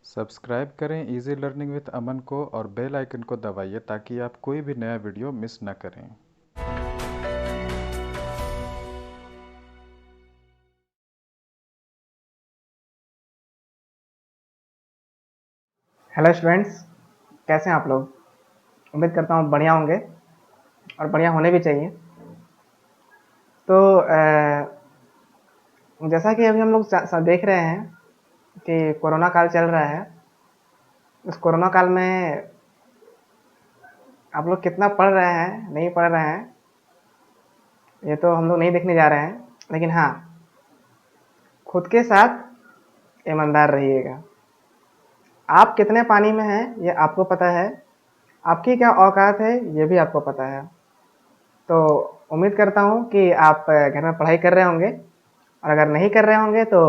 Subscribe करें easy learning with अमन को और बेल आइकन को दबाइए ताकि आप कोई भी नया वीडियो मिस न करें। हेलो स्टूडेंट्स, कैसे हैं आप लोग। उम्मीद करता हूँ बढ़िया होंगे और बढ़िया होने भी चाहिए। तो जैसा कि अभी हम लोग देख रहे हैं कि कोरोना काल चल रहा है। इस कोरोना काल में आप लोग कितना पढ़ रहे हैं नहीं पढ़ रहे हैं ये तो हम लोग नहीं देखने जा रहे हैं, लेकिन हाँ, खुद के साथ ईमानदार रहिएगा। आप कितने पानी में हैं ये आपको पता है, आपकी क्या औकात है ये भी आपको पता है। तो उम्मीद करता हूँ कि आप घर में पढ़ाई कर रहे होंगे, और अगर नहीं कर रहे होंगे तो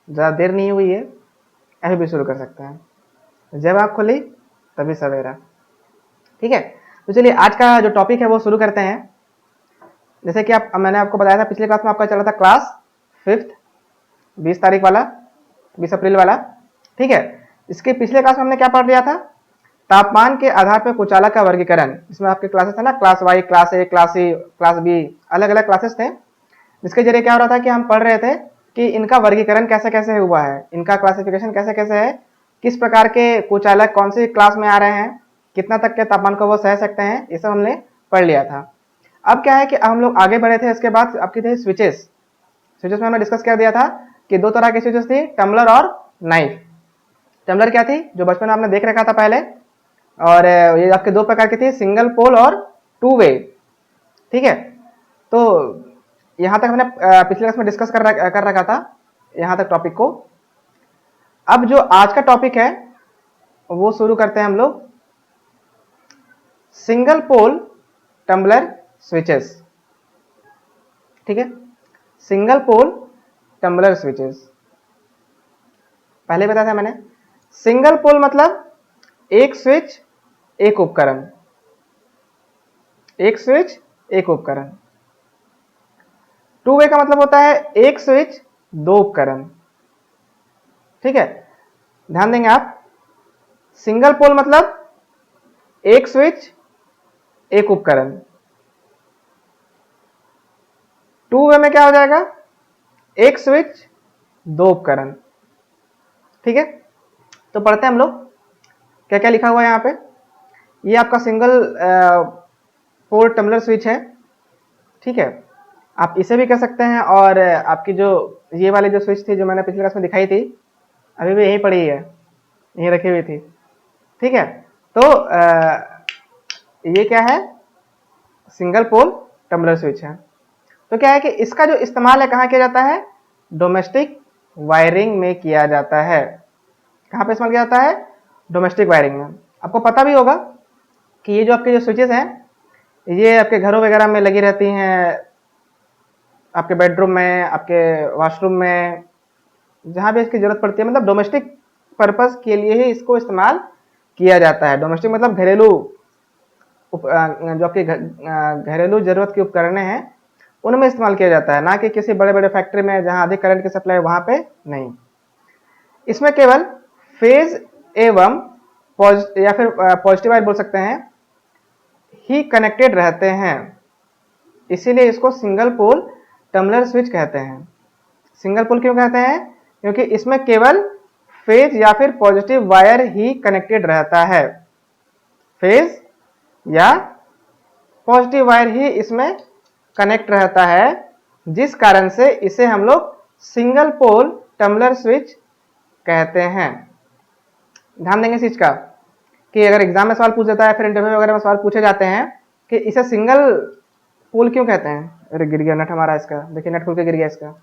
ज़्यादा देर नहीं हुई है, अभी भी शुरू कर सकते हैं। जब आँख खुली तभी सवेरा। ठीक है, तो चलिए आज का जो टॉपिक है वो शुरू करते हैं। जैसे कि मैंने आपको बताया था पिछले क्लास में आपका चला था क्लास 5th 20 तारीख वाला, 20 अप्रैल वाला। ठीक है, इसके पिछले क्लास में हमने क्या पढ़ लिया था? तापमान के आधार पर कुचालक का वर्गीकरण। इसमें आपके क्लासेस थे ना, class Y, class A, class C, class B, अलग अलग क्लासेस थे। जिसके जरिए क्या हो रहा था कि हम पढ़ रहे थे कि इनका वर्गीकरण कैसे कैसे हुआ है, इनका क्लासिफिकेशन कैसे कैसे है, किस प्रकार के कुचालक कौन सी क्लास में आ रहे हैं, कितना तक के तापमान को वो सह सकते हैं, ये सब हमने पढ़ लिया था। अब क्या है कि अब हम लोग आगे बढ़े थे। इसके बाद आपकी थी स्विचेस। स्विचेस में हमने डिस्कस कर दिया था कि दो तरह की स्विचेस थी, टम्बलर और नाइफ। टम्बलर क्या थी, जो बचपन में आपने देख रखा था पहले, और ये आपके दो प्रकार की थी, सिंगल पोल और टू वे। ठीक है, तो यहां तक हमने पिछले क्लास में डिस्कस कर रखा था, यहां तक टॉपिक को। अब जो आज का टॉपिक है वो शुरू करते हैं हम लोग, सिंगल पोल टम्बलर स्विचेस। ठीक है, सिंगल पोल टम्बलर स्विचेस पहले बताया था मैंने। सिंगल पोल मतलब एक स्विच एक उपकरण, एक स्विच एक उपकरण। टू वे का मतलब होता है एक स्विच दो उपकरण। ठीक है, ध्यान देंगे आप। सिंगल पोल मतलब एक स्विच एक उपकरण। टू वे में क्या हो जाएगा, एक स्विच दो उपकरण। ठीक है, तो पढ़ते हैं हम लोग क्या क्या लिखा हुआ है यहाँ पे। ये आपका सिंगल पोल टम्बलर स्विच है। ठीक है, आप इसे भी कर सकते हैं, और आपकी जो ये वाली जो स्विच थी जो मैंने पिछले क्लास में दिखाई थी, अभी भी यहीं पड़ी है, यहीं रखी हुई थी। ठीक है, तो ये क्या है, सिंगल पोल टम्बलर स्विच है। तो क्या है कि इसका जो इस्तेमाल है कहाँ किया जाता है, डोमेस्टिक वायरिंग में किया जाता है। कहाँ पे इस्तेमाल किया जाता है, डोमेस्टिक वायरिंग में। आपको पता भी होगा कि ये जो आपके जो स्विचेस हैं ये आपके घरों वगैरह में लगी रहती हैं, आपके बेडरूम में, आपके वॉशरूम में, जहाँ भी इसकी जरूरत पड़ती है। मतलब डोमेस्टिक पर्पस के लिए ही इसको इस्तेमाल किया जाता है। डोमेस्टिक मतलब घरेलू जो आपकी घरेलू जरूरत की उपकरण हैं उनमें इस्तेमाल किया जाता है, ना कि किसी बड़े बड़े फैक्ट्री में जहां अधिक करंट की सप्लाई वहां पे नहीं। इसमें केवल फेज एवं या फिर पॉजिटिव वायर बोल सकते हैं ही कनेक्टेड रहते हैं, इसीलिए इसको सिंगल पोल टम्बलर स्विच कहते हैं। सिंगल पोल क्यों कहते हैं, क्योंकि इसमें केवल फेज या फिर पॉजिटिव वायर ही कनेक्टेड रहता है। फेज या पॉजिटिव वायर ही इसमें कनेक्ट रहता है, जिस कारण से इसे हम लोग सिंगल पोल टम्बलर स्विच कहते हैं। ध्यान देंगे इस चीज का कि अगर एग्जाम में सवाल पूछ देता है, फिर इंटरव्यू वगैरह में सवाल पूछे जाते हैं कि इसे सिंगल पोल क्यों कहते हैं। अरे गिर गया नट हमारा, इसका देखिए नट खुल के गिर गया इसका,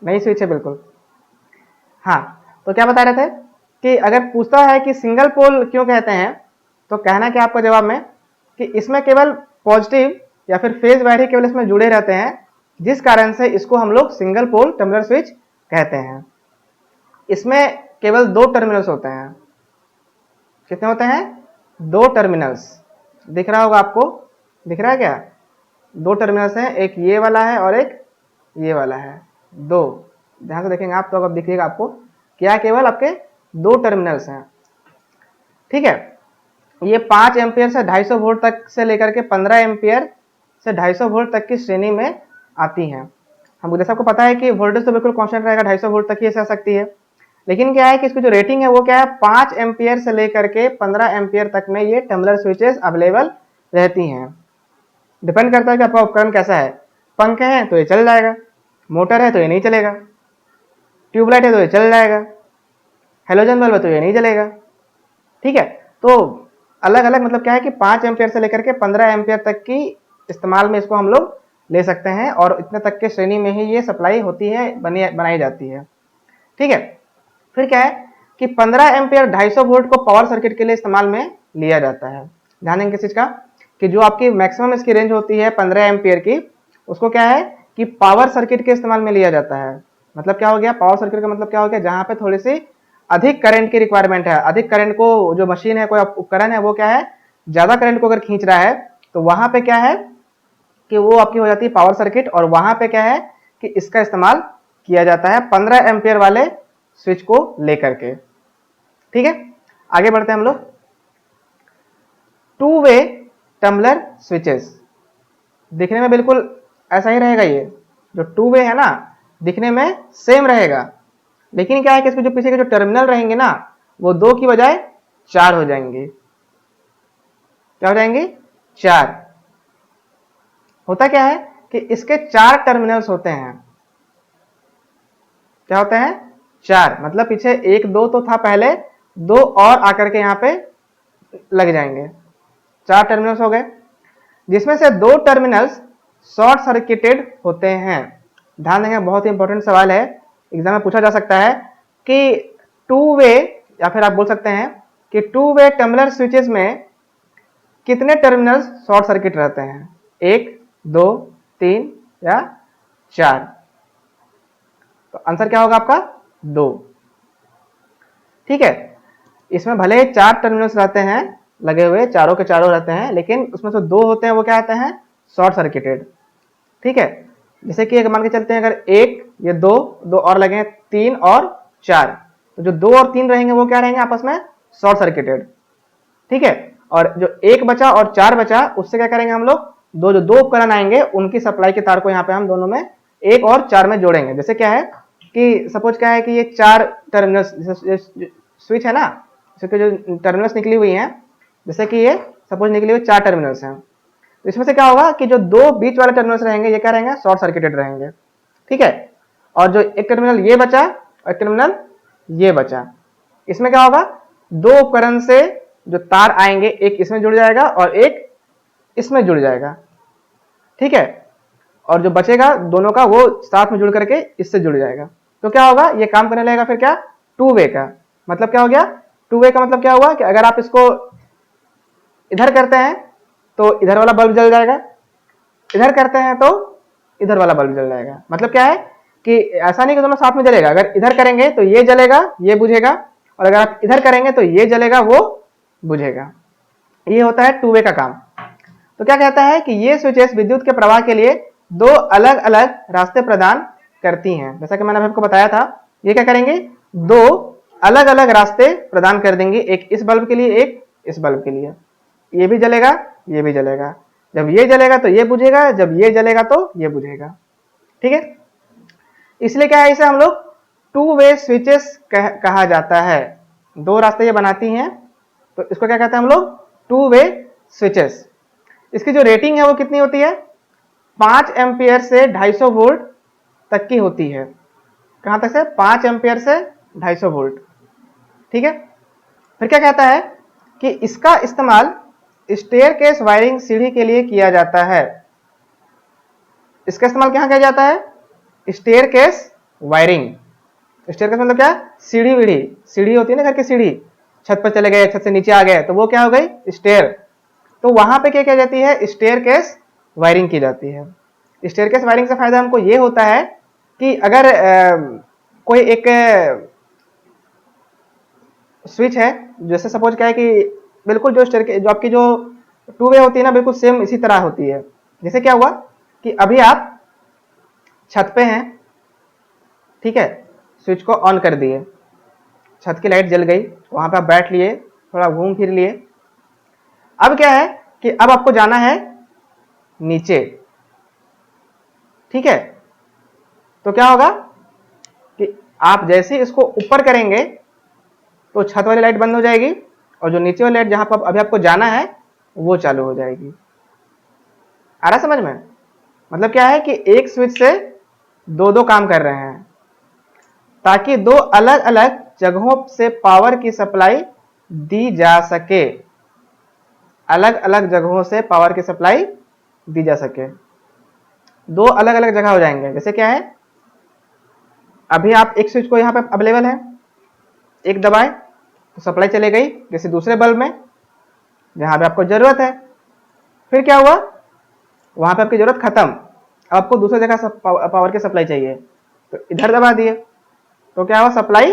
नई स्विच है बिल्कुल। हाँ, तो क्या बता रहे थे कि अगर पूछता है कि सिंगल पोल क्यों कहते हैं, तो कहना क्या आपका जवाब में कि इसमें केवल पॉजिटिव या फिर फेज वायर ही केवल इसमें जुड़े रहते हैं, जिस कारण से इसको हम लोग सिंगल पोल टम्बलर स्विच कहते हैं। इसमें केवल दो टर्मिनल्स होते हैं। कितने होते हैं, दो टर्मिनल्स। दिख रहा होगा आपको, दिख रहा है क्या, दो टर्मिनल्स हैं, एक ये वाला है और एक ये वाला है, दो। ध्यान से देखेंगे आप तो अब दिखेगा आपको क्या केवल आपके 2 टर्मिनल्स हैं। ठीक है, ये 5 एम्पियर से 250 वोल्ट तक से लेकर के 15 एम्पियर से 250 वोल्ट तक की श्रेणी में आती हैं। हम जैसे आपको पता है कि वोल्टेज तो बिल्कुल कांस्टेंट रहेगा, 250 वोल्ट तक ही ऐसे आ सकती है, लेकिन क्या है कि इसकी जो रेटिंग है वो क्या है, 5 एम्पियर से लेकर के 15 एम्पियर तक में ये टम्बलर स्विचेस अवेलेबल रहती हैं। डिपेंड करता है कि आपका उपकरण कैसा है। पंखे हैं तो ये चल जाएगा, मोटर है तो ये नहीं चलेगा, ट्यूबलाइट है तो ये चल जाएगा, हेलोजन बल्ब है तो ये नहीं चलेगा। ठीक है, तो अलग अलग मतलब क्या है कि 5 एम्पियर से लेकर के 15 एम्पियर तक की इस्तेमाल में इसको हम लोग ले सकते हैं, और इतने तक के श्रेणी में ही ये सप्लाई होती है, बनाई जाती है। ठीक है, फिर क्या है कि 15 एम्पियर 250 वोल्ट को पावर सर्किट के लिए इस्तेमाल में लिया जाता है। ध्यान देंगे किस चीज का, कि जो आपकी मैक्सिमम इसकी रेंज होती है 15 एम्पियर की, उसको क्या है कि पावर सर्किट के इस्तेमाल में लिया जाता है। मतलब क्या हो गया, पावर सर्किट का मतलब क्या हो गया, जहां पे थोड़ी सी अधिक करंट की रिक्वायरमेंट है, अधिक करंट को जो मशीन है, कोई उपकरण है, वो क्या है ज्यादा करंट को अगर खींच रहा है तो वहां पे क्या है कि वो आपकी हो जाती है पावर सर्किट, और वहां पे क्या है कि इसका इस्तेमाल किया जाता है 15 एम्पियर वाले स्विच को लेकर के। ठीक है, आगे बढ़ते हैं हम लोग। 2 वे टम्बलर स्विचेस, दिखने में बिल्कुल ऐसा ही रहेगा, ये जो 2 वे है ना दिखने में सेम रहेगा, लेकिन क्या है कि इसके जो पीछे के जो टर्मिनल रहेंगे ना वो 2 की बजाय 4 हो जाएंगे। क्या हो जाएंगे, 4। होता क्या है कि इसके 4 टर्मिनल्स होते हैं। क्या होते हैं, 4, मतलब पीछे 1 2 तो था पहले, 2 और आकर के यहाँ पे लग जाएंगे, 4 टर्मिनल्स हो गए, जिसमें से 2 टर्मिनल्स शॉर्ट सर्किटेड होते हैं। ध्यान देंगे, बहुत ही इंपॉर्टेंट सवाल है, एग्जाम में पूछा जा सकता है कि 2 वे, या फिर आप बोल सकते हैं कि 2 वे टम्बलर स्विचेस में कितने टर्मिनल्स शॉर्ट सर्किट रहते हैं, 1 2 3 या 4? तो आंसर क्या होगा आपका, 2। ठीक है, इसमें भले ही 4 टर्मिनल्स रहते हैं लगे हुए, चारों के चारों रहते हैं, लेकिन उसमें से 2 होते हैं वो क्या होते हैं, शॉर्ट सर्किटेड। ठीक है, जैसे कि मान के चलते हैं अगर 1 ये 2 2 और लगे हैं 3 और 4, तो जो 2 और 3 रहेंगे वो क्या रहेंगे आपस में, शॉर्ट सर्किटेड। ठीक है, और जो 1 बचा और 4 बचा उससे क्या करेंगे हम लोग, जो 2 उपकरण आएंगे उनकी सप्लाई के तार को यहाँ पे हम दोनों में 1 और 4 में जोड़ेंगे। जैसे क्या है कि सपोज क्या है कि ये 4 टर्मिनल्स स्विच है ना, जैसे कि जो टर्मिनल्स निकली हुई हैं, जैसे कि ये सपोज निकली हुई 4 टर्मिनल्स हैं, तो इसमें से क्या होगा कि जो 2 बीच वाले टर्मिनल्स रहेंगे ये क्या रहेंगे, शॉर्ट सर्किटेड रहेंगे। ठीक है, और जो एक टर्मिनल ये बचा और एक टर्मिनल ये बचा, इसमें क्या होगा, 2 उपकरण से जो तार आएंगे एक इसमें जुड़ जाएगा और एक इसमें जुड़ जाएगा। ठीक है, और जो बचेगा दोनों का वो साथ में जुड़ करके इससे जुड़ जाएगा। तो क्या होगा, ये काम करने लगेगा फिर क्या, 2 वे का। मतलब क्या हो गया, 2 वे का मतलब क्या हुआ कि अगर आप इसको इधर करते हैं तो इधर वाला बल्ब जल जाएगा, इधर करते हैं तो इधर वाला बल्ब जल जाएगा। मतलब क्या है कि ऐसा नहीं कि दोनों साथ में जलेगा, अगर इधर करेंगे तो ये जलेगा ये बुझेगा, और अगर आप इधर करेंगे तो ये जलेगा वो बुझेगा। ये होता है 2 वे का काम। तो क्या कहता है कि ये स्विचेस विद्युत के प्रवाह के लिए 2 अलग अलग रास्ते प्रदान करती हैं। जैसा कि मैंने आपको बताया था, ये क्या करेंगे, 2 अलग अलग रास्ते प्रदान कर देंगे, एक इस बल्ब के लिए एक इस बल्ब के लिए। ये भी जलेगा ये भी जलेगा, जब ये जलेगा तो ये बुझेगा, जब ये जलेगा तो ये बुझेगा। ठीक है, इसलिए क्या है, इसे हम लोग 2 वे स्विचेस कहा जाता है। 2 रास्ते ये बनाती हैं, तो इसको क्या कहते हैं हम लोग, 2 वे स्विचेस। इसकी जो रेटिंग है वो कितनी होती है, 5 एम्पियर से 250 वोल्ट तक की होती है। कहां तक से, 5 एम्पियर से 250 वोल्ट। ठीक है, फिर क्या कहता है कि इसका इस्तेमाल स्टेयरकेस वायरिंग सीढ़ी के लिए किया जाता है। इसका इस्तेमाल क्या किया जाता है, स्टेयरकेस वायरिंग। स्टेयरकेस मतलब क्या, सीढ़ी वीढ़ी, सीढ़ी होती है ना घर की सीढ़ी, छत पर चले गए, छत से नीचे आ गए तो वो क्या हो गई, स्टेयर। तो वहां पे क्या जाती है, स्टेयरकेस वायरिंग की जाती है। स्टेयरकेस वायरिंग से फायदा हमको ये होता है कि अगर कोई एक स्विच है, जैसे सपोज क्या है कि बिल्कुल जो आपकी जो 2 वे होती है ना, बिल्कुल सेम इसी तरह होती है। जैसे क्या हुआ कि अभी आप छत पे हैं, ठीक है, स्विच को ऑन कर दिए, छत की लाइट जल गई, वहां पे आप बैठ लिए, थोड़ा घूम फिर लिए। अब क्या है कि अब आपको जाना है नीचे, ठीक है। तो क्या होगा कि आप जैसे इसको ऊपर करेंगे तो छत वाली लाइट बंद हो जाएगी और जो नीचे वाली लाइट जहां पर अभी आपको जाना है वो चालू हो जाएगी। आ रहा समझ में? मतलब क्या है कि एक स्विच से दो दो काम कर रहे हैं ताकि दो अलग अलग जगहों से पावर की सप्लाई दी जा सके, अलग अलग जगहों से पावर की सप्लाई दी जा सके। दो अलग अलग जगह हो जाएंगे। जैसे क्या है, अभी आप एक स्विच को यहां पे अवेलेबल है, एक दबाए तो सप्लाई चले गई जैसे दूसरे बल्ब में जहां पे आपको जरूरत है। फिर क्या हुआ, वहां पे आपकी जरूरत खत्म, अब आपको दूसरी जगह पावर की सप्लाई चाहिए तो इधर दबा दिए, तो क्या हुआ, सप्लाई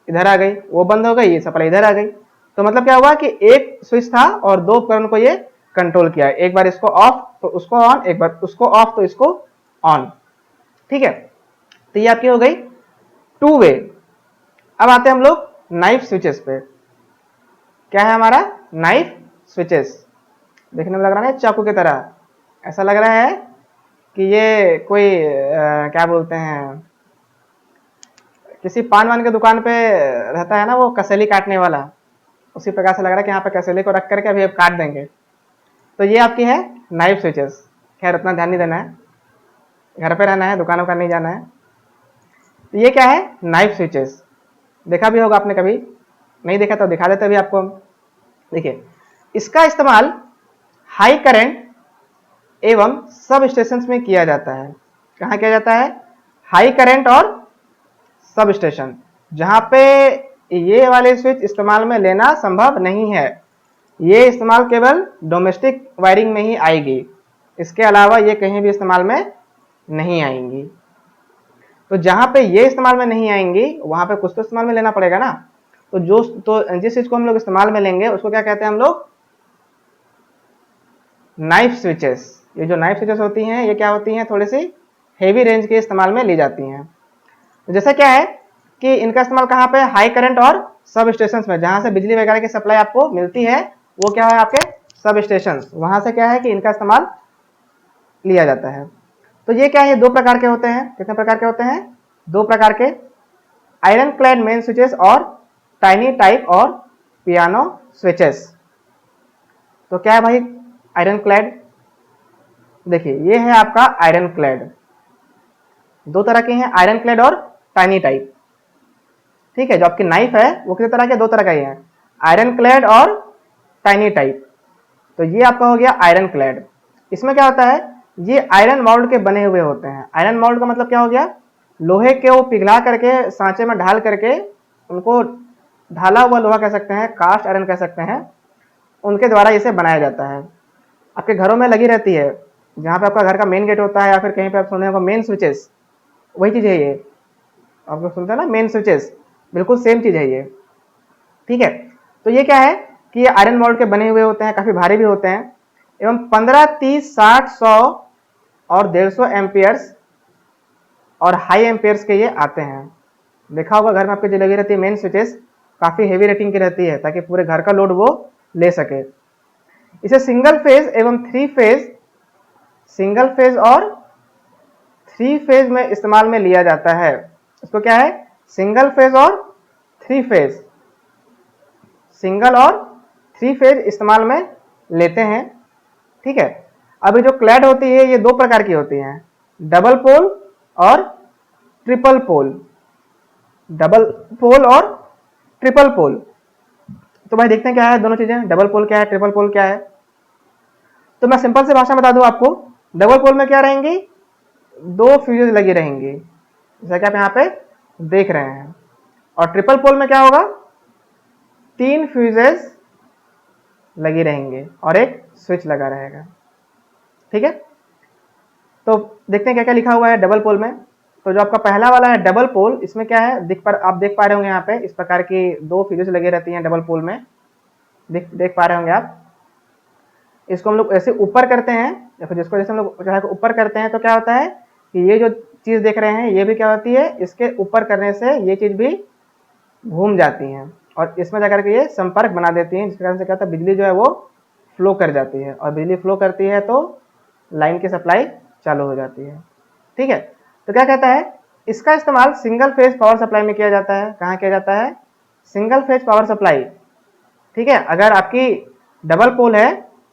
इधर आ गई, वो बंद हो गई, ये सप्लाई इधर आ गई। तो मतलब क्या हुआ कि एक स्विच था और दो उपकरण को ये कंट्रोल किया, एक बार इसको ऑफ तो उसको ऑन, एक बार उसको ऑफ तो इसको ऑन, ठीक है। तो ये आपकी हो गई टू वे। अब आते हैं हम लोग नाइफ स्विचेस पे। क्या है हमारा, नाइफ स्विचेस। देखने में लग रहा है चाकू की तरह, ऐसा लग रहा है कि ये कोई क्या बोलते हैं, किसी पान वान के दुकान पे रहता है ना वो कसेली काटने वाला, उसी प्रकार से लग रहा है कि यहाँ पे कसेली को रख करके अभी आप काट देंगे। तो ये आपकी है नाइफ स्विचेस। खैर उतना ध्यान नहीं देना है, घर पे रहना है, दुकानों का नहीं जाना है। तो ये क्या है, नाइफ स्विचेस। देखा भी होगा आपने, कभी नहीं देखा तो दिखा देते अभी आपको। देखिए, इसका इस्तेमाल हाई करंट एवं सब स्टेशन में किया जाता है। कहाँ किया जाता है, हाई करंट और सब स्टेशन, जहां पे ये वाले स्विच इस्तेमाल में लेना संभव नहीं है। ये इस्तेमाल केवल डोमेस्टिक वायरिंग में ही आएगी, इसके अलावा ये कहीं भी इस्तेमाल में नहीं आएंगी। तो जहां पे ये इस्तेमाल में नहीं आएंगी वहां पे कुछ तो इस्तेमाल में लेना पड़ेगा ना। तो जिस चीज को हम लोग इस्तेमाल में लेंगे उसको क्या कहते हैं हम लोग, नाइफ स्विचेस। ये जो नाइफ स्विचेस होती हैं ये क्या होती हैं, थोड़ी सी हेवी रेंज के इस्तेमाल में ली जाती हैं। तो जैसे क्या है कि इनका इस्तेमाल कहाँ पे, हाई करंट और सब स्टेशन में, जहां से बिजली वगैरह की सप्लाई आपको मिलती है वो क्या है आपके सब स्टेशन, वहां से क्या है कि इनका इस्तेमाल लिया जाता है। तो ये क्या है, दो प्रकार के होते हैं। कितने प्रकार के होते हैं, दो प्रकार के, आयरन क्लैड मेन स्विचेस और टाइनी टाइप और पियानो स्विचेस। तो क्या है भाई आयरन क्लैड, देखिए ये है आपका आयरन क्लैड। दो तरह के हैं, आयरन क्लैड और टाइनी टाइप, ठीक है। जो आपकी नाइफ है वो कितने तरह के, दो तरह का ही है, आयरन क्लैड और टाइनी टाइप। तो ये आपका हो गया आयरन क्लैड। इसमें क्या होता है, ये आयरन मोल्ड के बने हुए होते हैं। आयरन मोल्ड का मतलब क्या हो गया, लोहे के वो पिघला करके सांचे में ढाल करके, उनको ढाला हुआ लोहा कह सकते हैं, कास्ट आयरन कह सकते हैं, उनके द्वारा इसे बनाया जाता है। आपके घरों में लगी रहती है, जहाँ पे आपका घर का मेन गेट होता है या फिर कहीं पे आप सुने होगा मेन स्विचेस, वही चीज है ये। आप लोग सुनते हैं ना मेन स्विचेस, बिल्कुल सेम चीज है ये, ठीक है। तो ये क्या है कि ये आयरन मोल्ड के बने हुए होते हैं, काफी भारी भी होते हैं, एवं 15, 30, 60, 100 और 150 एम्पियर्स और हाई एम्पियर्स के ये आते हैं। देखा होगा घर में आपके जो लगी रहती है मेन स्विचेस, काफी हेवी रेटिंग की रहती है ताकि पूरे घर का लोड वो ले सके। इसे सिंगल फेज एवं थ्री फेज, सिंगल फेज और थ्री फेज में इस्तेमाल में लिया जाता है। इसको क्या है, सिंगल फेज और थ्री फेज, सिंगल और थ्री फेज इस्तेमाल में लेते हैं, ठीक है। अभी जो क्लैड होती है ये दो प्रकार की होती हैं, डबल पोल और ट्रिपल पोल, डबल पोल और ट्रिपल पोल। तो भाई देखते हैं क्या है दोनों चीजें, डबल पोल क्या है, ट्रिपल पोल क्या है। तो मैं सिंपल से भाषा में बता दूं आपको, डबल पोल में क्या रहेंगी, दो फ्यूजेस लगी रहेंगी जैसा कि आप यहाँ पे देख रहे हैं, और ट्रिपल पोल में क्या होगा, तीन फ्यूजेस लगी रहेंगे और एक स्विच लगा रहेगा, ठीक है। तो देखते हैं क्या क्या लिखा हुआ है डबल पोल में। तो जो आपका पहला वाला है डबल पोल, इसमें क्या है, आप देख पा रहे होंगे यहाँ पे इस प्रकार की दो फ्यूजेस लगी रहती हैं डबल पोल में, देख पा रहे होंगे आप। इसको हम लोग ऐसे ऊपर करते हैं या फिर जिसको जैसे हम लोग ऊपर करते हैं तो क्या होता है कि ये जो चीज़ देख रहे हैं ये भी क्या होती है, इसके ऊपर करने से ये चीज़ भी घूम जाती हैं और इसमें जाकर के ये संपर्क बना देती हैं, जिसके कारण से क्या होता है, बिजली जो है वो फ्लो कर जाती है और बिजली फ्लो करती है तो लाइन की सप्लाई चालू हो जाती है। ठीक है, तो क्या कहता है, इसका इस्तेमाल सिंगल फेज पावर सप्लाई में किया जाता है। कहाँ किया जाता है, सिंगल फेज पावर सप्लाई। ठीक है, अगर आपकी डबल पोल है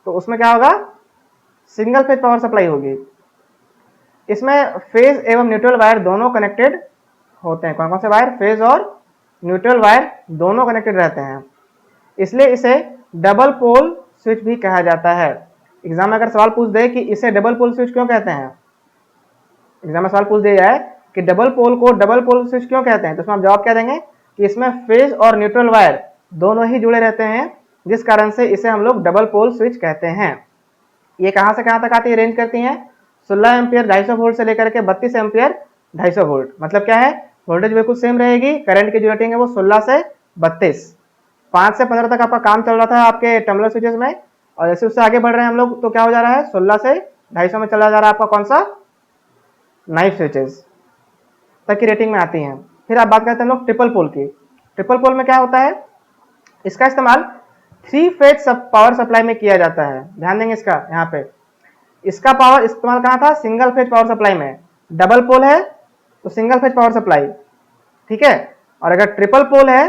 तो उसमें क्या होगा, सिंगल फेज पावर सप्लाई होगी। इसमें फेज एवं न्यूट्रल वायर दोनों कनेक्टेड होते हैं। कौन कौन से वायर, फेज और न्यूट्रल वायर दोनों कनेक्टेड रहते हैं, इसलिए इसे डबल पोल स्विच भी कहा जाता है। एग्जाम में अगर सवाल पूछ दे कि इसे डबल पोल स्विच क्यों कहते हैं, एग्जाम में सवाल पूछ दिया जाए कि डबल पोल को डबल पोल स्विच क्यों कहते हैं, तो इसमें आप जवाब क्या देंगे कि इसमें फेज और न्यूट्रल वायर दोनों ही जुड़े रहते हैं, जिस कारण से इसे हम लोग डबल पोल स्विच कहते हैं। ये कहां से कहां तक आती है, रेंज करती हैं 16 एम्पियर 250 वोल्ट से लेकर के 32 एम्पियर 250 वोल्ट। मतलब क्या है, वोल्टेज बिल्कुल सेम रहेगी, करंट की जो रेटिंग है वो 16 से 32, 5 से 15 तक आपका काम चल रहा था आपके टम्बलर स्विचेस में, और जैसे उससे आगे बढ़ रहे हैं हम लोग तो क्या हो जा रहा है, 16 से 250 में चला जा रहा है आपका कौन सा, नाइफ स्विचेस तक की रेटिंग में आती हैं। फिर आप बात करते हैं हम लोग ट्रिपल पोल की। ट्रिपल पोल में क्या होता है, इसका इस्तेमाल 3 फेज पावर सप्लाई में किया जाता है। ध्यान देंगे इसका, यहाँ पे इसका पावर इस्तेमाल कहाँ था, सिंगल फेज पावर सप्लाई में। डबल पोल है तो सिंगल फेज पावर सप्लाई, ठीक है, और अगर ट्रिपल पोल है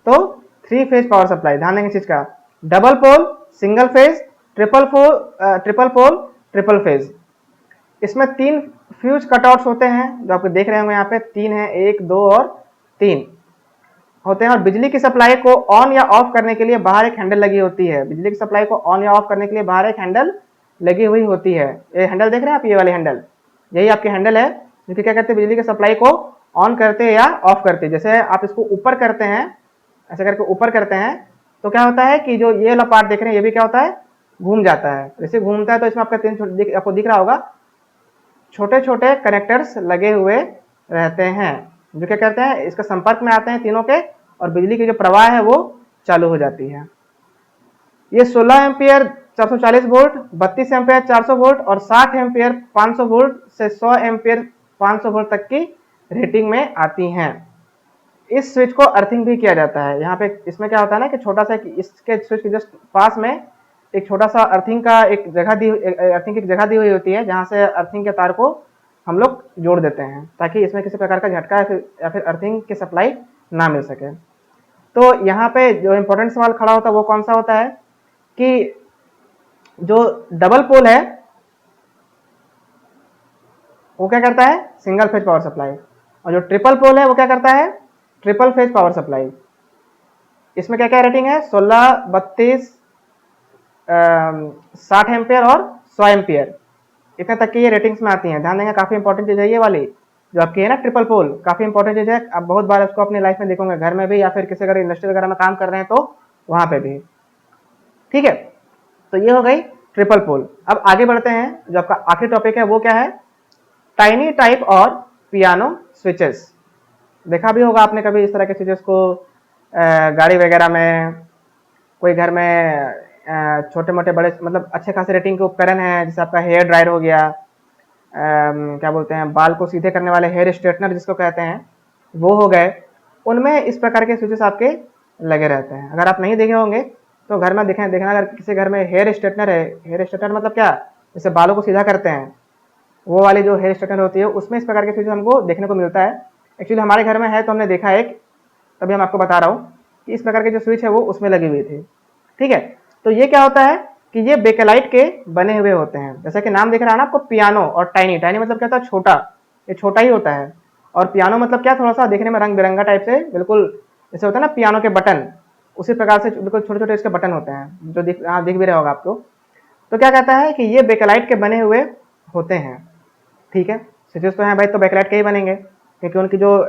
तो 3 फेज पावर सप्लाई। ध्यान देंगे चीज का, double pole single phase, triple pole triple phase. इसमें 3 फ्यूज कटआउट्स होते हैं जो आपको देख रहे होंगे यहाँ पे, 3 है, 1 2 और 3 होते हैं। और बिजली की सप्लाई को ऑन या ऑफ करने के लिए बाहर एक हैंडल लगी होती है। बिजली की सप्लाई को ऑन या ऑफ करने के लिए बाहर एक हैंडल लगी हुई होती है। ये हैंडल देख रहे हैं आप, ये वाले हैंडल, यही आपके हैंडल है जो कि क्या करते हैं, बिजली की सप्लाई को ऑन करते हैं या ऑफ करते हैं। जैसे आप इसको ऊपर करते हैं, ऐसे करके ऊपर करते हैं तो क्या होता है कि जो ये वाला पार्ट देख रहे हैं ये भी क्या होता है, घूम जाता है। जैसे घूमता है तो इसमें आपका 3 आपको दिख रहा होगा, छोटे छोटे कनेक्टर्स लगे हुए रहते हैं जो क्या करते हैं, इसका संपर्क में आते हैं तीनों के, और बिजली की जो प्रवाह है वो चालू हो जाती है। ये 16 एम्पियर 440 वोल्ट, 32 एम्पियर 400 वोल्ट और 60 एम्पियर 500 वोल्ट से 100 एम्पियर 500 वोल्ट तक की रेटिंग में आती हैं। इस स्विच को अर्थिंग भी किया जाता है। यहाँ पे इसमें क्या होता है ना कि छोटा सा, इसके स्विच के जस्ट पास में एक छोटा सा अर्थिंग का एक जगह दी हुई होती है, जहाँ से अर्थिंग के तार को हम लोग जोड़ देते हैं ताकि इसमें किसी प्रकार का झटका या फिर अर्थिंग की सप्लाई ना मिल सके। तो यहाँ पे जो इम्पोर्टेंट सवाल खड़ा होता है वो कौन सा होता है कि जो डबल पोल है वो क्या करता है, सिंगल फेज पावर सप्लाई, और जो ट्रिपल पोल है वो क्या करता है, ट्रिपल फेज पावर सप्लाई। इसमें क्या क्या रेटिंग है, 16 32 60 एम्पियर और 100 एम्पियर, इतने तक की ये रेटिंग्स में आती हैं। ध्यान देंगे, काफी इंपॉर्टेंट चीज है ये वाली जो आपकी है ना ट्रिपल पोल, काफी इंपॉर्टेंट चीज है। आप बहुत बार इसको अपनी लाइफ में देखोगे, घर में भी या फिर किसी अगर इंडस्ट्री वगैरह में काम कर रहे हैं तो वहां पे भी। ठीक है, तो ये हो गई ट्रिपल पोल। अब आगे बढ़ते हैं, जो आपका आखिरी टॉपिक है वो क्या है, टाइनी टाइप और पियानो स्विचेस। देखा भी होगा आपने कभी इस तरह के स्विचेस को गाड़ी वगैरह में, कोई घर में छोटे मोटे बड़े मतलब अच्छे खासे रेटिंग के उपकरण हैं, जैसे आपका हेयर ड्रायर हो गया, क्या बोलते हैं बाल को सीधे करने वाले हेयर स्ट्रेटनर जिसको कहते हैं, वो हो गए। उनमें इस प्रकार के स्विचेस आपके लगे रहते हैं। अगर आप नहीं देखे होंगे तो घर में देखना अगर किसी घर में हेयर स्ट्रेटनर है, हेयर स्ट्रेटनर मतलब क्या, जैसे बालों को सीधा करते हैं वो वाली जो हेयर स्ट्रेटनर होती है, उसमें इस प्रकार के स्विच हमको देखने को मिलता है। एक्चुअली हमारे घर में है तो हमने देखा एक, तभी हम आपको बता रहा हूँ कि इस प्रकार के जो स्विच है वो उसमें लगी हुई थी। ठीक है, तो ये क्या होता है कि ये बेकेलाइट के बने हुए होते हैं। जैसे कि नाम दिख रहा है ना आपको, पियानो और टाइनी। टाइनी मतलब क्या होता है, छोटा, ये छोटा ही होता है, और पियानो मतलब क्या, थोड़ा सा देखने में रंग बिरंगा टाइप से, बिल्कुल जैसे होता है ना पियानो के बटन, उसी प्रकार से बिल्कुल छोटे छोटे इसके बटन होते हैं जो दिख भी रहा होगा आपको। तो क्या कहता है कि ये बेकेलाइट के बने हुए होते हैं। ठीक है, स्विचेस तो हैं भाई, तो बेकेलाइट के ही बनेंगे क्योंकि उनकी जो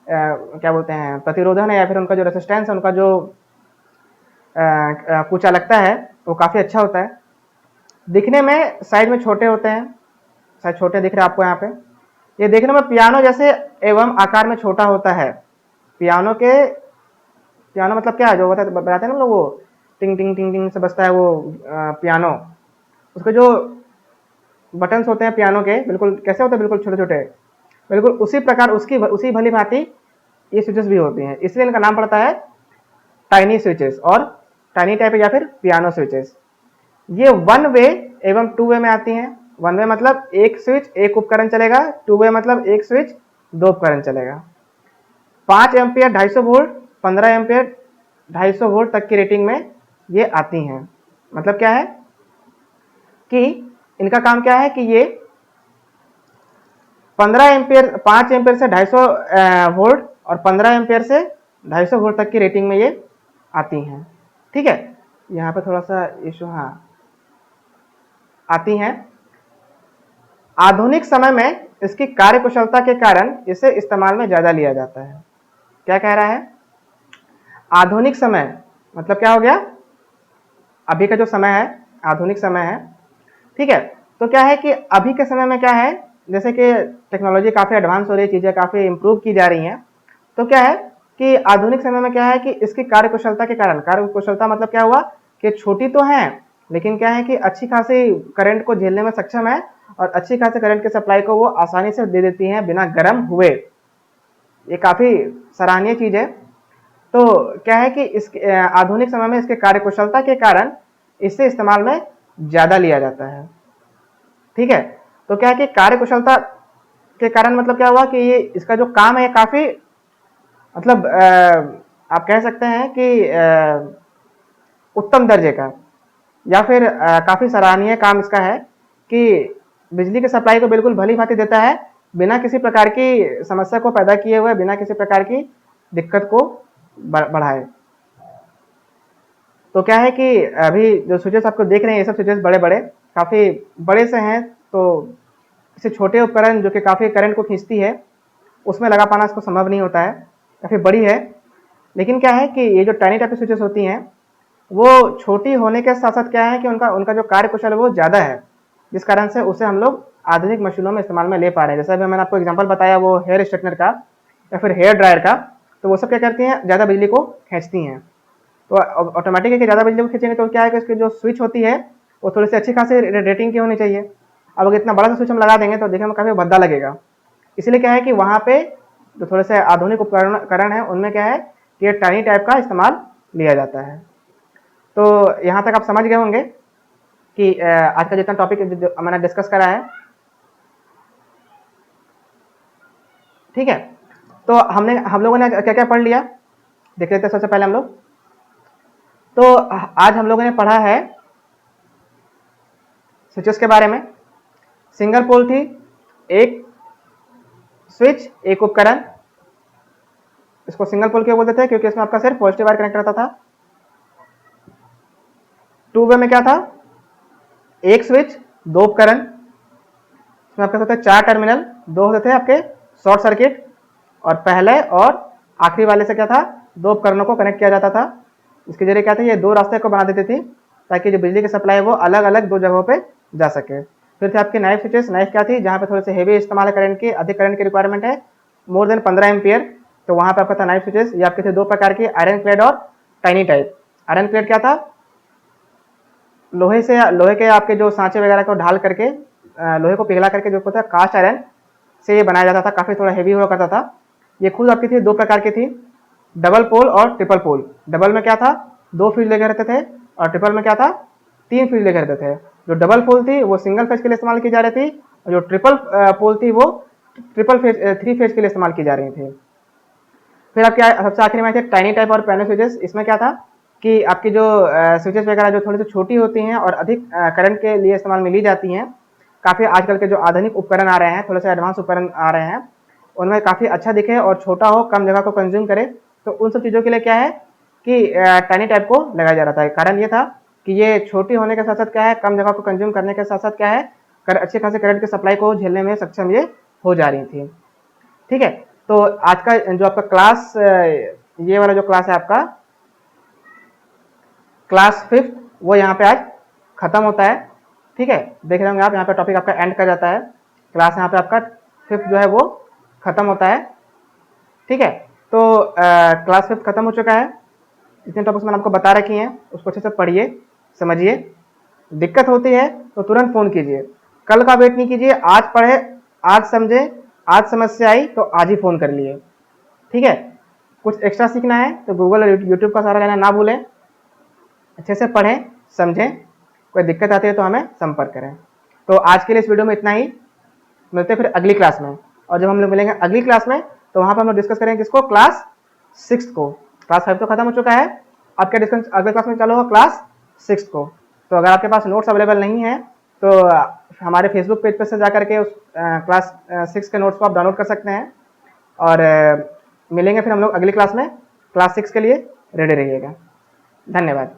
क्या बोलते हैं प्रतिरोधन है या फिर उनका जो रेसिस्टेंस है, उनका जो कूचा लगता है वो काफ़ी अच्छा होता है। दिखने में साइज में छोटे होते हैं, शायद छोटे दिख रहे हैं आपको यहाँ पे। ये देखने में पियानो जैसे एवं आकार में छोटा होता है। पियानो मतलब क्या है, जो बताते हैं ना लोग, वो टिंग टिंग टिंग टिंग से बजता है वो पियानो, उसके जो बटन्स होते हैं पियानो के, बिल्कुल कैसे होते हैं, बिल्कुल छोटे छोटे, बिल्कुल उसी प्रकार उसी भली भांति ये स्विचेस भी होती हैं, इसलिए इनका नाम पड़ता है टाइनी स्विचेस और टाइनी टाइप या फिर पियानो स्विचेस। ये 1 वे एवं 2 वे में आती हैं। 1 वे मतलब एक स्विच एक उपकरण चलेगा, 2 वे मतलब एक स्विच दो उपकरण चलेगा। 5 एम्पियर 250 वोल्ट, 15 एम्पियर 250 वोल्ट तक की रेटिंग में ये आती हैं। मतलब क्या है कि इनका काम क्या है कि ये 15 एम्पियर 5 एम्पियर से 250 वोल्ट और 15 एम्पियर से 250 वोल्ट तक की रेटिंग में ये आती हैं। ठीक है, यहाँ पे थोड़ा सा इशू, हाँ आती हैं। आधुनिक समय में इसकी कार्यकुशलता के कारण इसे इस्तेमाल में ज्यादा लिया जाता है। क्या कह रहा है, आधुनिक समय मतलब क्या हो गया, अभी का जो समय है आधुनिक समय है। ठीक है, तो क्या है कि अभी के समय में क्या है, जैसे कि टेक्नोलॉजी काफ़ी एडवांस हो रही है, चीज़ें काफ़ी इंप्रूव की जा रही हैं, तो क्या है कि आधुनिक समय में क्या है कि इसकी कार्यकुशलता के कारण, कार्यकुशलता मतलब क्या हुआ कि छोटी तो है लेकिन क्या है कि अच्छी खासी करंट को झेलने में सक्षम है और अच्छी खासी करंट की सप्लाई को वो आसानी से दे देती हैं बिना गर्म हुए। ये काफ़ी सराहनीय चीज़ है। तो क्या है कि इस आधुनिक समय में इसके कार्यकुशलता के कारण इसे इस्तेमाल में ज़्यादा लिया जाता है। ठीक है, तो क्या है कि कार्यकुशलता के कारण मतलब क्या हुआ कि ये इसका जो काम है काफ़ी मतलब आप कह सकते हैं कि उत्तम दर्जे का या फिर काफ़ी सराहनीय काम इसका है कि बिजली की सप्लाई को बिल्कुल भली भांति देता है बिना किसी प्रकार की समस्या को पैदा किए हुए, बिना किसी प्रकार की दिक्कत को बढ़ाए। तो क्या है कि अभी जो स्विचेस आपको देख रहे हैं ये सब स्विचेस बड़े बड़े काफ़ी बड़े से हैं, तो किसी छोटे उपकरण जो कि काफ़ी करंट को खींचती है उसमें लगा पाना इसको संभव नहीं होता है, काफ़ी बड़ी है। लेकिन क्या है कि ये जो टाइनी टाइप की स्विचेस होती हैं वो छोटी होने के साथ साथ क्या है कि उनका जो कार्यकुशल है वो ज़्यादा है, जिस कारण से उसे हम लोग आधुनिक मशीनों में इस्तेमाल में ले पा रहे हैं। जैसे अभी मैंने आपको एग्जांपल बताया वो हेयर स्ट्रेटनर का या फिर हेयर ड्रायर का, तो वो सब क्या करती हैं, ज़्यादा बिजली को खींचती हैं। तो ऑटोमेटिक है कि ज़्यादा बिजली को खींचेंगे तो क्या है कि इसकी जो स्विच होती है वो थोड़ी सी अच्छी खासी रेटिंग की होनी चाहिए। अब अगर इतना बड़ा सा स्विच हम लगा देंगे तो देखने में काफ़ी भद्दा लगेगा। इसलिए क्या है कि वहाँ पे जो थोड़े से आधुनिक उपकरण है उनमें क्या है कि ये टाइनी टाइप का इस्तेमाल लिया जाता है। तो यहाँ तक आप समझ गए होंगे कि आज का जितना टॉपिक मैंने डिस्कस करा है। ठीक है, तो हम लोगों ने क्या क्या पढ़ लिया देख लेते हैं। सबसे पहले हम लोग तो आज हम लोगों ने पढ़ा है स्विचेस के बारे में। सिंगल पोल थी, एक स्विच एक उपकरण, इसको सिंगल पोल क्यों बोलते थे, क्योंकि इसमें आपका सिर्फ पॉजिटिव वायर कनेक्ट रहता था। 2 वे में क्या था, एक स्विच दो उपकरण, इसमें आपके होते 4 टर्मिनल, 2 होते थे आपके शॉर्ट सर्किट और पहले और आखिरी वाले से क्या था, 2 उपकरणों को कनेक्ट किया जाता था। इसके जरिए क्या था, ये 2 रास्ते को बना देती थी ताकि जो बिजली की सप्लाई है वो अलग अलग 2 जगहों पे जा सके। फिर थे आपके नाइफ स्विचेस। नाइफ क्या थी, जहाँ पे थोड़े से हेवी इस्तेमाल करंट की, अधिक करंट की रिक्वायरमेंट है, मोर देन 15 एम्पियर, तो वहाँ पे आपका था नाइफ स्विचेस। ये आपके थे 2 प्रकार की, आयरन क्लेड और टाइनी टाइप। आयरन क्लेड क्या था, लोहे के आपके जो सांचे वगैरह को ढाल करके लोहे को पिघला करके जो होता है कास्ट आयरन से ये बनाया जाता था, काफ़ी थोड़ा हेवी हुआ करता था। ये खुद आपकी थी 2 प्रकार की थी, डबल पोल और ट्रिपल पोल। डबल में क्या था, 2 फ्यूज लेके रहते थे और ट्रिपल में क्या था, 3 फ्यूज लेके रहते थे। जो डबल पोल थी वो सिंगल फेज के लिए इस्तेमाल की जा रही थी और जो ट्रिपल पोल थी वो 3 फेज के लिए इस्तेमाल की जा रही थी। फिर आपके सबसे आखिरी में थे टाइनी टाइप और पैनो स्विचेस। इसमें क्या था कि आपकी जो स्विचेस वगैरह जो थोड़ी सी छोटी होती हैं और अधिक करंट के लिए इस्तेमाल में ली जाती हैं। काफ़ी आजकल के जो आधुनिक उपकरण आ रहे हैं, थोड़े से एडवांस उपकरण आ रहे हैं, उनमें काफ़ी अच्छा दिखे और छोटा हो, कम जगह को कंज्यूम करे, तो उन सब चीज़ों के लिए क्या है कि टाइनी टाइप को लगाया जा रहा था। कारण ये था कि ये छोटी होने के साथ साथ क्या है, कम जगह को कंज्यूम करने के साथ साथ क्या है, अच्छे खासे करंट की सप्लाई को झेलने में सक्षम ये हो जा रही थी। ठीक है, तो आज का जो आपका क्लास, ये वाला जो क्लास है आपका क्लास 5th, वो यहाँ पे आज खत्म होता है। ठीक है, देख रहे होंगे आप, यहाँ पे टॉपिक आपका एंड कर जाता है। क्लास यहाँ पे आपका 5th जो है वो खत्म होता है। ठीक है, तो क्लास 5th खत्म हो चुका है। जितने टॉपिक्स मैंने आपको बता रखी हैं उसको अच्छे से पढ़िए, समझिए। दिक्कत होती है तो तुरंत फ़ोन कीजिए, कल का वेट नहीं कीजिए, आज पढ़े, आज समझे, आज समस्या आई तो आज ही फ़ोन कर लिए। ठीक है, कुछ एक्स्ट्रा सीखना है तो गूगल और यूट्यूब का सहारा लेना ना भूलें। अच्छे से पढ़ें, समझें, कोई दिक्कत आती है तो हमें संपर्क करें। तो आज के लिए इस वीडियो में इतना ही, मिलते हैं फिर अगली क्लास में। और जब हम लोग मिलेंगे अगली क्लास में तो वहाँ पर हम लोग डिस्कस करेंगे किसको, क्लास 6 को। क्लास 5 तो खत्म हो चुका है, अब क्या डिस्कस अगले क्लास में चालू होगा, क्लास 6 को। तो अगर आपके पास नोट्स अवेलेबल नहीं है तो हमारे फेसबुक पेज पर से जा करके उस क्लास 6 के नोट्स को आप डाउनलोड कर सकते हैं। और मिलेंगे फिर हम लोग अगली क्लास में, क्लास 6 के लिए रेडी रहिएगा। धन्यवाद।